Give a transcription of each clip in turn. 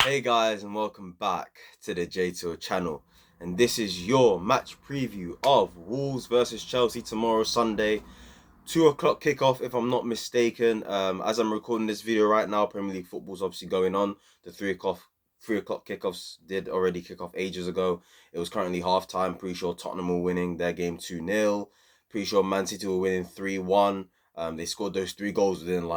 Hey guys, and welcome back to the J2 channel. And this is your match preview of Wolves versus Chelsea tomorrow, Sunday, 2 o'clock kickoff, if I'm not mistaken. As I'm recording this video right now, Premier League football's obviously going on. The 3 o'clock kickoffs did already kick off ages ago. It was currently half time. Pretty sure Tottenham were winning their game 2-0. Pretty sure Man City were winning 3-1. They scored those 3 goals within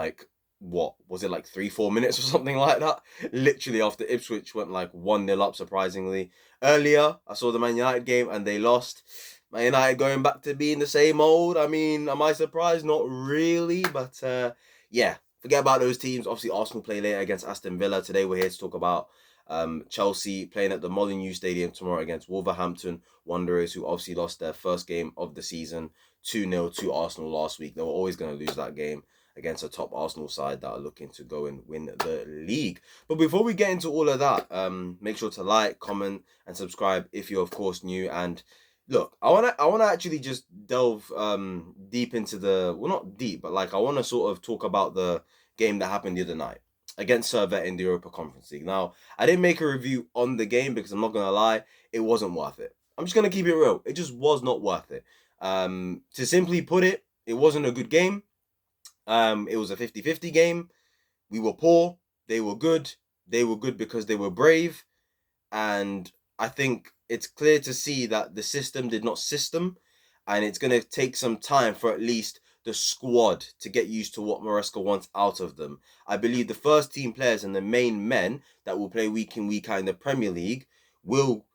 what was it, like 3-4 minutes or something like that, literally after Ipswich went like 1-0 up. Surprisingly, earlier I saw the Man United game and they lost. Man United going back to being the same old. I mean, am I surprised? Not really, but yeah, forget about those teams. Obviously Arsenal play later against Aston Villa. Today we're here to talk about Chelsea playing at the Molineux Stadium tomorrow against Wolverhampton Wanderers, who obviously lost their first game of the season 2-0 to Arsenal last week. They were always going to lose that game against a top Arsenal side that are looking to go and win the league. But before we get into all of that, make sure to like, comment, and subscribe if you're of course new. And look, I wanna actually just delve deep into not deep, but like I wanna sort of talk about the game that happened the other night against Servette in the Europa Conference League. Now, I didn't make a review on the game because I'm not gonna lie, it wasn't worth it. I'm just gonna keep it real. It just was not worth it. To simply put it, it wasn't a good game. It was a 50-50 game. We were poor. They were good. They were good because they were brave. And I think it's clear to see that the system did not system. And it's going to take some time for at least the squad to get used to what Maresca wants out of them. I believe the first team players and the main men that will play week in, week out in the Premier League will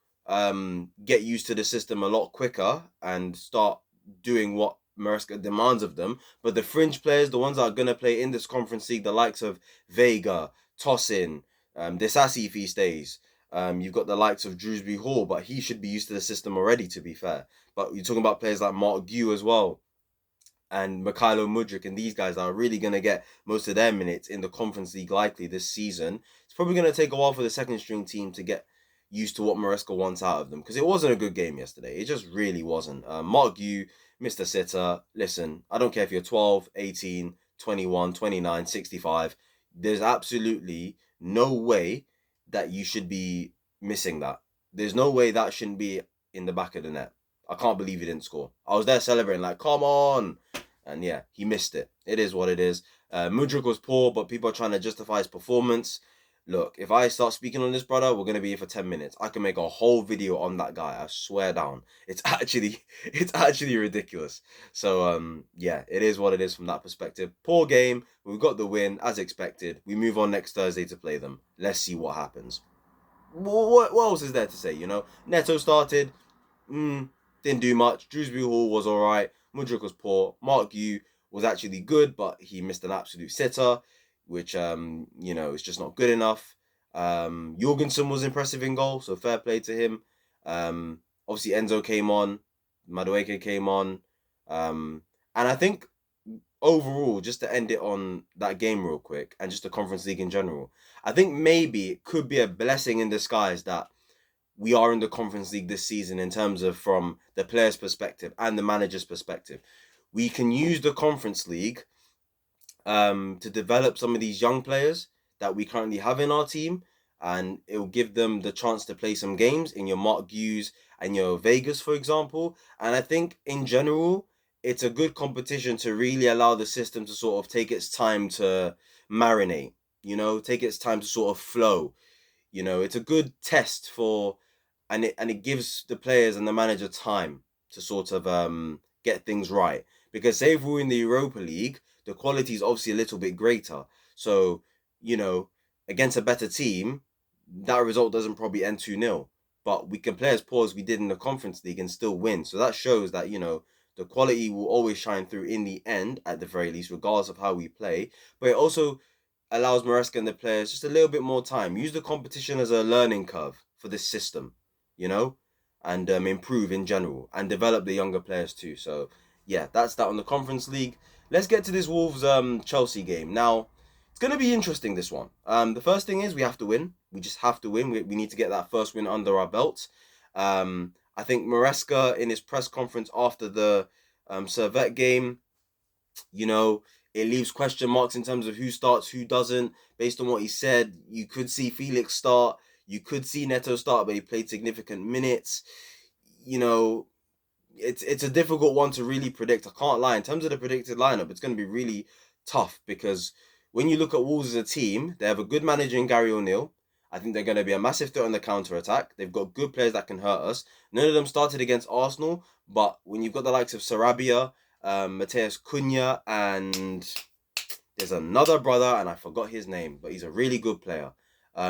get used to the system a lot quicker and start doing what Maresca demands of them. But the fringe players, the ones that are going to play in this Conference League, the likes of Vega, Tosin, Desassi if he stays. You've got the likes of Drewsbury Hall, but he should be used to the system already, to be fair. But you're talking about players like Mark Gue as well, and Mikhailo Mudryk, and these guys are really going to get most of their minutes in the Conference League likely this season. It's probably going to take a while for the second string team to get used to what Maresca wants out of them, because it wasn't a good game yesterday. It just really wasn't. Mark Gue, Mr. Sitter, listen, I don't care if you're 12, 18, 21, 29, 65. There's absolutely no way that you should be missing that. There's no way that shouldn't be in the back of the net. I can't believe he didn't score. I was there celebrating, like, come on. And yeah, he missed it. It is what it is. Mudryk was poor, but people are trying to justify his performance. Look, if I start speaking on this brother, we're gonna be here for 10 minutes. I can make a whole video on that guy. I swear down. It's actually ridiculous. So yeah, it is what it is from that perspective. Poor game. We've got the win as expected. We move on next Thursday to play them. Let's see what happens. What else is there to say? Neto started. Didn't do much. Drewsbury Hall was all right. Mudryk was poor. Mark Gue was actually good, but he missed an absolute sitter, which is just not good enough. Jorgensen was impressive in goal, so fair play to him. Obviously Enzo came on, Madueke came on, and I think overall, just to end it on that game real quick, and just the Conference League in general, I think maybe it could be a blessing in disguise that we are in the Conference League this season in terms of from the player's perspective and the manager's perspective. We can use the Conference League to develop some of these young players that we currently have in our team, and it will give them the chance to play some games in your Mark Hughes and your Vegas, for example. And I think in general, it's a good competition to really allow the system to sort of take its time to marinate, take its time to sort of flow. It's a good test for, and it gives the players and the manager time to sort of get things right. Because say if we're in the Europa League, the quality is obviously a little bit greater. So, against a better team, that result doesn't probably end 2-0. But we can play as poor as we did in the Conference League and still win. So that shows that, the quality will always shine through in the end, at the very least, regardless of how we play. But it also allows Maresca and the players just a little bit more time. Use the competition as a learning curve for this system, you know, and improve in general and develop the younger players too. So yeah, that's that on the Conference League. Let's get to this Wolves Chelsea game. Now, it's going to be interesting, this one. The first thing is we have to win. We just have to win. We need to get that first win under our belts. I think Maresca in his press conference after the Servette game, you know, It leaves question marks in terms of who starts, who doesn't. Based on what he said, you could see Felix start, you could see Neto start, but he played significant minutes. You know, it's a difficult one to really predict. I can't lie. In terms of the predicted lineup, it's going to be really tough because when you look at Wolves as a team, they have a good manager in Gary O'Neill. I think they're going to be a massive threat on the counter attack. They've got good players that can hurt us. None of them started against Arsenal, but when you've got the likes of Sarabia, Mateus Cunha, and there's another brother, and I forgot his name, but he's a really good player.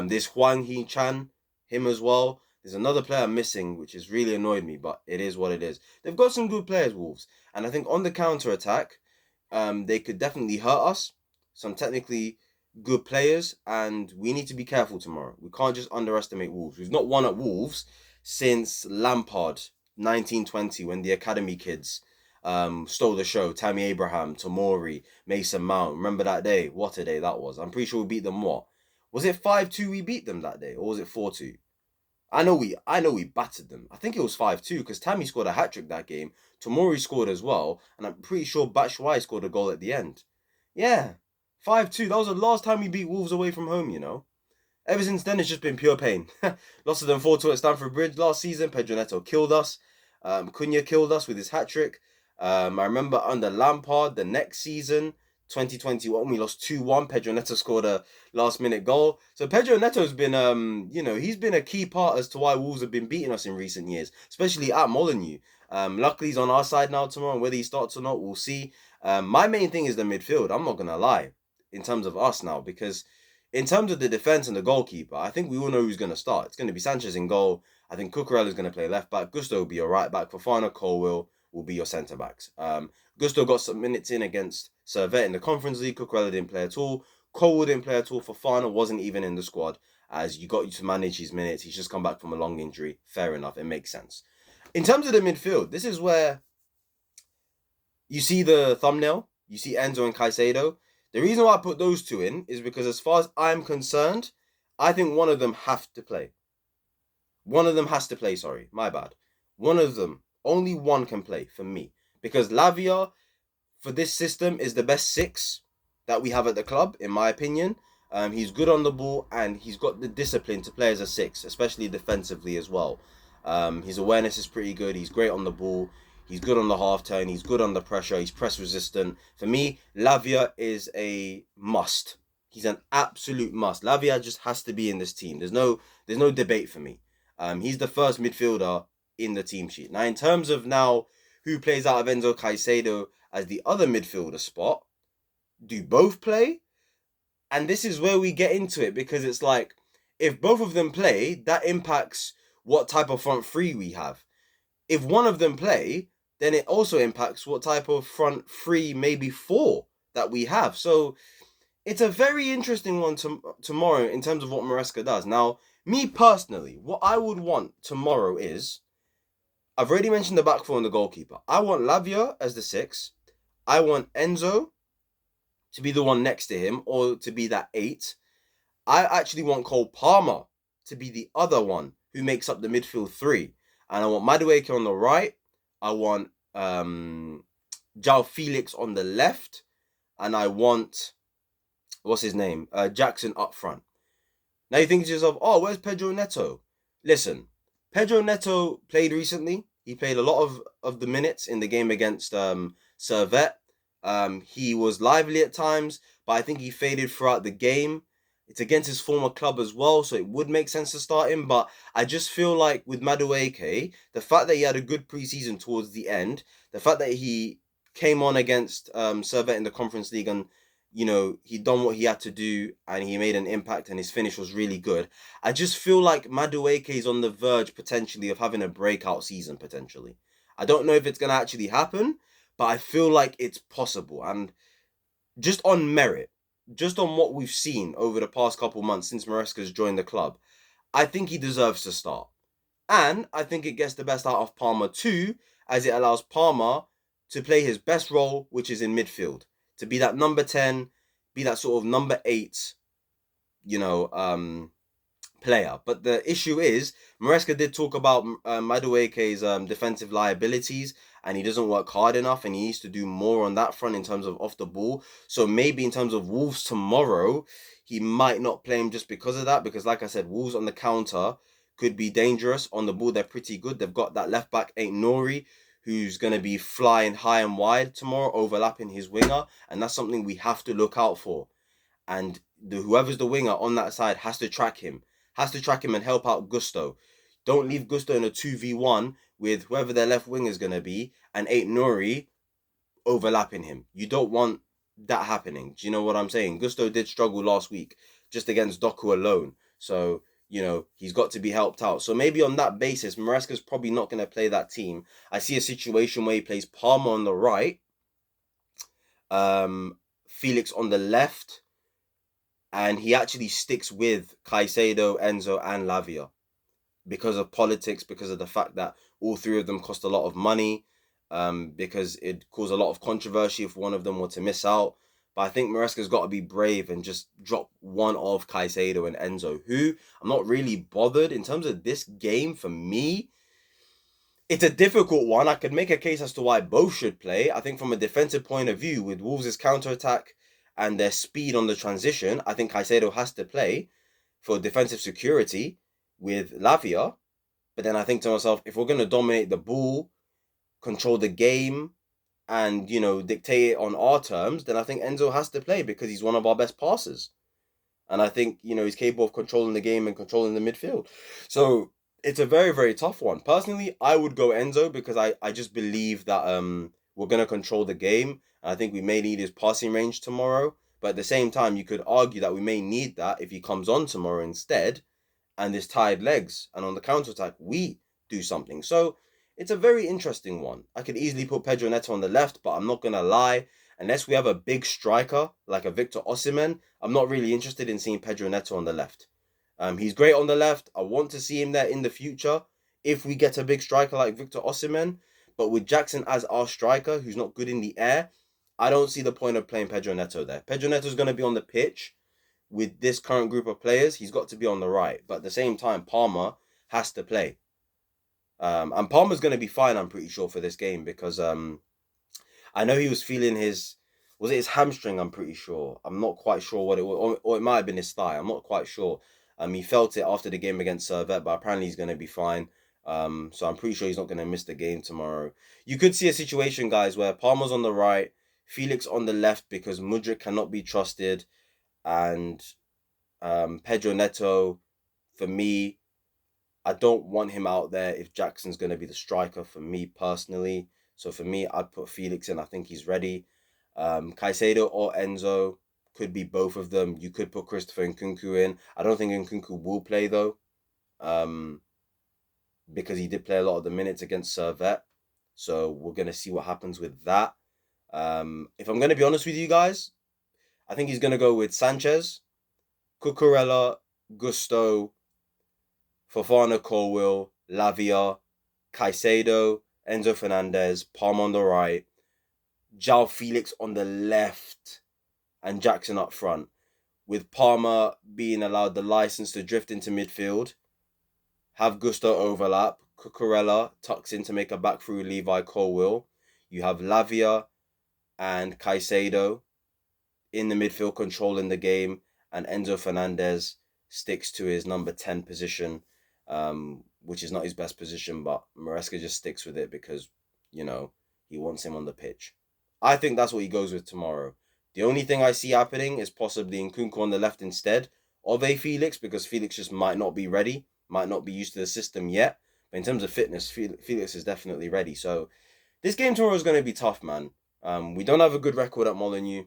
This Huang He Chan, him as well. There's another player missing, which has really annoyed me, but it is what it is. They've got some good players, Wolves, and I think on the counter attack, they could definitely hurt us. Some technically good players, and we need to be careful tomorrow. We can't just underestimate Wolves. We've not won at Wolves since Lampard, 1920, when the academy kids stole the show. Tammy Abraham, Tomori, Mason Mount. Remember that day? What a day that was. I'm pretty sure we beat them what? Was it 5-2 we beat them that day? Or was it 4-2? I know we battered them. I think it was 5-2 because Tammy scored a hat trick that game. Tomori scored as well, and I'm pretty sure Batshuayi scored a goal at the end. Yeah. 5-2. That was the last time we beat Wolves away from home, you know. Ever since then, it's just been pure pain. Lost to them 4-2 at Stamford Bridge last season. Pedro Neto killed us. Cunha killed us with his hat-trick. I remember under Lampard, the next season, 2021, we lost 2-1. Pedro Neto scored a last-minute goal. So Pedro Neto's been, he's been a key part as to why Wolves have been beating us in recent years, especially at Molineux. Luckily, he's on our side now tomorrow, and whether he starts or not, we'll see. My main thing is the midfield. I'm not going to lie in terms of us now, because in terms of the defense and the goalkeeper, I think we all know who's going to start. It's going to be Sanchez in goal. I think Cucurella is going to play left back. Gusto will be your right back. Fofana, Colwill will be your centre backs. Gusto got some minutes in against Servette in the Conference League. Cucurella didn't play at all. Colwill didn't play at all. Fofana wasn't even in the squad, as you got to manage his minutes. He's just come back from a long injury. Fair enough. It makes sense. In terms of the midfield, this is where you see the thumbnail. You see Enzo and Caicedo. The reason why I put those two in is because as far as I'm concerned, I think one of them have to play. One of them has to play, sorry. My bad. One of them. Only one can play for me. Because Lavia, for this system, is the best 6 that we have at the club, in my opinion. He's good on the ball and he's got the discipline to play as a 6, especially defensively as well. His awareness is pretty good. He's great on the ball. He's good on the half turn. He's good under pressure. He's press resistant. For me, Lavia is a must. He's an absolute must. Lavia just has to be in this team. There's no debate for me. He's the first midfielder in the team sheet. Now, in terms of who plays out of Enzo Caicedo as the other midfielder spot, do both play? And this is where we get into it, because it's like, if both of them play, that impacts what type of front three we have. If one of them play, then it also impacts what type of front three, maybe 4, that we have. So it's a very interesting one tomorrow in terms of what Maresca does. Now, me personally, what I would want tomorrow is, I've already mentioned the back four and the goalkeeper. I want Lavia as the 6. I want Enzo to be the one next to him, or to be that 8. I actually want Cole Palmer to be the other one who makes up the midfield 3. And I want Madueke on the right. I want João Felix on the left. And I want, what's his name? Jackson up front. Now you think to yourself, oh, where's Pedro Neto? Listen, Pedro Neto played recently. He played a lot of the minutes in the game against Servette. He was lively at times, but I think he faded throughout the game. It's against his former club as well, so it would make sense to start him. But I just feel like with Madueke, the fact that he had a good preseason towards the end, the fact that he came on against Servette in the Conference League, and he done what he had to do and he made an impact and his finish was really good. I just feel like Madueke is on the verge potentially of having a breakout season potentially. I don't know if it's going to actually happen, but I feel like it's possible. And just on merit, just on what we've seen over the past couple months since Maresca's joined the club, I think he deserves to start. And I think it gets the best out of Palmer too, as it allows Palmer to play his best role, which is in midfield. To be that number 10, be that sort of number 8, player. But the issue is, Maresca did talk about Madueke's defensive liabilities, and he doesn't work hard enough, and he needs to do more on that front in terms of off the ball. So maybe in terms of Wolves tomorrow, he might not play him just because of that, because like I said, Wolves on the counter could be dangerous. On the ball, they're pretty good. They've got that left back, Ain't Nori, who's going to be flying high and wide tomorrow, overlapping his winger, and that's something we have to look out for. And whoever's the winger on that side has to track him, and help out Gusto. Don't leave Gusto in a 2v1 with whoever their left wing is going to be and Ain't Nori overlapping him. You don't want that happening. Do you know what I'm saying? Gusto did struggle last week just against Doku alone. So, he's got to be helped out. So maybe on that basis, Maresca's probably not going to play that team. I see a situation where he plays Palmer on the right, Felix on the left, and he actually sticks with Caicedo, Enzo, and Lavia because of politics, because of the fact that all three of them cost a lot of money, because it caused a lot of controversy if one of them were to miss out. But I think Maresca's got to be brave and just drop one of Caicedo and Enzo, who I'm not really bothered. In terms of this game, for me, it's a difficult one. I could make a case as to why both should play. I think from a defensive point of view, with Wolves' counter-attack and their speed on the transition, I think Caicedo has to play for defensive security with Lavia. But then I think to myself, if we're going to dominate the ball, control the game, and, dictate it on our terms, then I think Enzo has to play because he's one of our best passers. And I think, he's capable of controlling the game and controlling the midfield. So it's a very, very tough one. Personally, I would go Enzo because I just believe that we're going to control the game. I think we may need his passing range tomorrow. But at the same time, you could argue that we may need that if he comes on tomorrow instead and his tired legs. And on the counter-attack, we do something. So it's a very interesting one. I could easily put Pedro Neto on the left, but I'm not going to lie. Unless we have a big striker like a Victor Osimhen, I'm not really interested in seeing Pedro Neto on the left. He's great on the left. I want to see him there in the future if we get a big striker like Victor Osimhen. But with Jackson as our striker, who's not good in the air, I don't see the point of playing Pedro Neto there. Pedro Neto's going to be on the pitch with this current group of players. He's got to be on the right. But at the same time, Palmer has to play. And Palmer's going to be fine, I'm pretty sure, for this game because I know he was feeling his hamstring, I'm pretty sure. I'm not quite sure what it was, or it might have been his thigh. I'm not quite sure. He felt it after the game against Servette, but apparently he's going to be fine. So I'm pretty sure he's not going to miss the game tomorrow. You could see a situation, guys, where Palmer's on the right, Felix on the left because Mudryk cannot be trusted, and Pedro Neto, for me, I don't want him out there if Jackson's going to be the striker for me personally. So for me, I'd put Felix in. I think he's ready. Caicedo or Enzo, could be both of them. You could put Christopher Nkunku in. I don't think Nkunku will play though, because he did play a lot of the minutes against Servette. So we're going to see what happens with that. If I'm going to be honest with you guys, I think he's going to go with Sanchez, Cucurella, Gusto, Fofana, Colwill, Lavia, Caicedo, Enzo Fernandez, Palmer on the right, João Felix on the left, and Jackson up front, with Palmer being allowed the license to drift into midfield, have Gusto overlap, Cucurella tucks in to make a back through Levi Colwill. You have Lavia and Caicedo in the midfield controlling the game, and Enzo Fernandez sticks to his number 10 position, which is not his best position, but Maresca just sticks with it because, he wants him on the pitch. I think that's what he goes with tomorrow. The only thing I see happening is possibly Nkunku on the left instead of a Felix, because Felix just might not be ready, might not be used to the system yet. But in terms of fitness, Felix is definitely ready. So this game tomorrow is going to be tough, man. We don't have a good record at Molineux.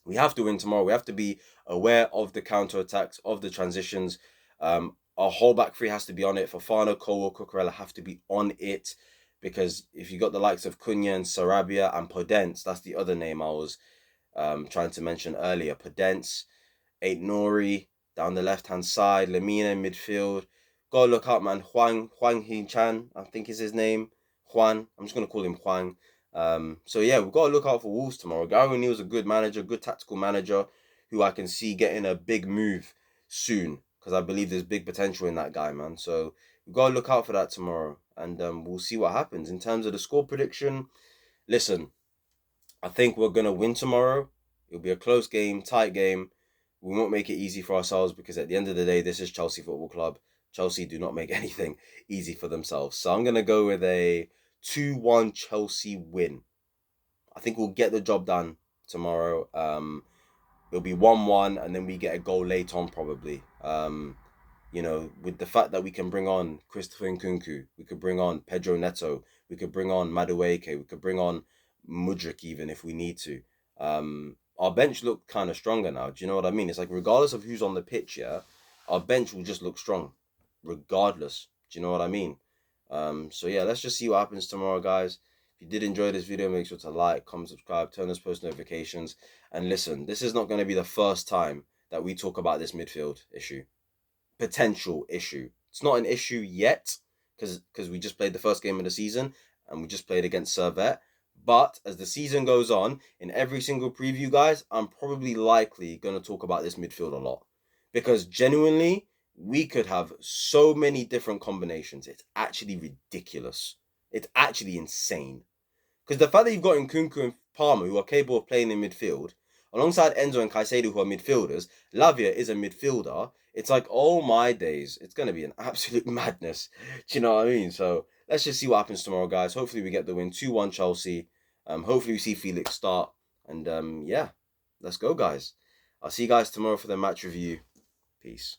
We have to win tomorrow. We have to be aware of the counter-attacks, of the transitions. Our whole back three has to be on it. Fofana, Colwill, Cucurella have to be on it. Because if you got the likes of Cunha and Sarabia and Podence, that's the other name I was trying to mention earlier. Podence, Ain't Nori down the left-hand side, Lemina in midfield. Gotta look out, man. Huang Hin-chan, I think is his name. Juan. I'm just going to call him Huang. So yeah, we've got to look out for Wolves tomorrow. Gary O'Neill's a good manager, good tactical manager, who I can see getting a big move soon, because I believe there's big potential in that guy, man. So we've got to look out for that tomorrow, and we'll see what happens. In terms of the score prediction, listen, I think we're going to win tomorrow. It'll be a close game, tight game. We won't make it easy for ourselves because at the end of the day, this is Chelsea Football Club. Chelsea do not make anything easy for themselves. So I'm going to go with a 2-1 Chelsea win. I think we'll get the job done tomorrow. It'll be 1-1 and then we get a goal late on probably. With the fact that we can bring on Christopher Nkunku, we could bring on Pedro Neto, we could bring on Madueke, we could bring on Mudryk even if we need to. Our bench looked kind of stronger now. Do you know what I mean? It's like regardless of who's on the pitch, yeah, our bench will just look strong, regardless. Do you know what I mean? So yeah, let's just see what happens tomorrow, guys. If you did enjoy this video, make sure to like, comment, subscribe, turn on post notifications, and listen. This is not going to be the first time that we talk about this midfield issue. Potential issue. It's not an issue yet because we just played the first game of the season and we just played against Servette. But as the season goes on, in every single preview, guys, I'm probably likely going to talk about this midfield a lot because genuinely we could have so many different combinations. It's actually ridiculous. It's actually insane. Because the fact that you've got Nkunku and Palmer who are capable of playing in midfield, alongside Enzo and Caicedo who are midfielders, Lavia is a midfielder. It's like, oh my days, it's going to be an absolute madness. Do you know what I mean? So let's just see what happens tomorrow, guys. Hopefully we get the win, 2-1 Chelsea. Hopefully we see Felix start. And yeah, let's go, guys. I'll see you guys tomorrow for the match review. Peace.